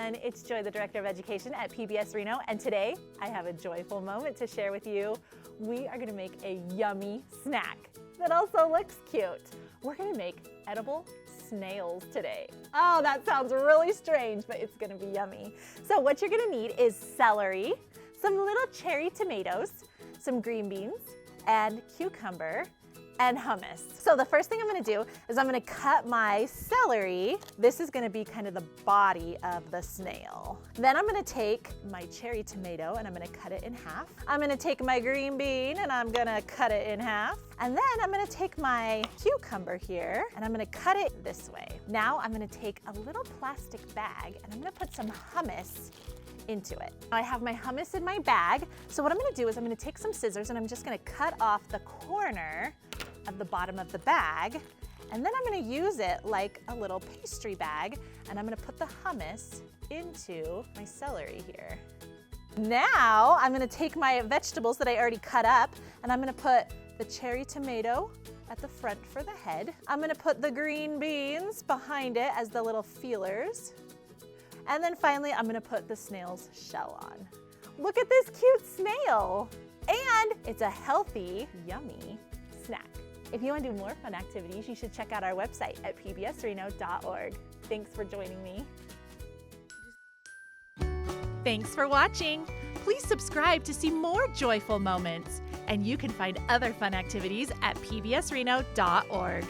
everyone. It's Joy, the Director of Education at PBS Reno, and today I have a joyful moment to share with you. We are gonna make a yummy snack that also looks cute. We're gonna make edible snails today. Oh, that sounds really strange, but it's gonna be yummy. So what you're gonna need is celery, some little cherry tomatoes, some green beans, and cucumber, and hummus. So the first thing I'm gonna do is I'm gonna cut my celery. This is gonna be kind of the body of the snail. Then I'm gonna take my cherry tomato and I'm gonna cut it in half. I'm gonna take my green bean and I'm gonna cut it in half. And then I'm gonna take my cucumber here and I'm gonna cut it this way. Now I'm gonna take a little plastic bag and I'm gonna put some hummus into it. I have my hummus in my bag. So what I'm gonna do is I'm gonna take some scissors and I'm just gonna cut off the corner of the bottom of the bag. And then I'm gonna use it like a little pastry bag and I'm gonna put the hummus into my celery here. Now I'm gonna take my vegetables that I already cut up and I'm gonna put the cherry tomato at the front for the head. I'm gonna put the green beans behind it as the little feelers. And then finally, I'm gonna put the snail's shell on. Look at this cute snail. And it's a healthy, yummy snack. If you want to do more fun activities, you should check out our website at pbsreno.org. Thanks for joining me. Thanks for watching. Please subscribe to see more joyful moments. And you can find other fun activities at pbsreno.org.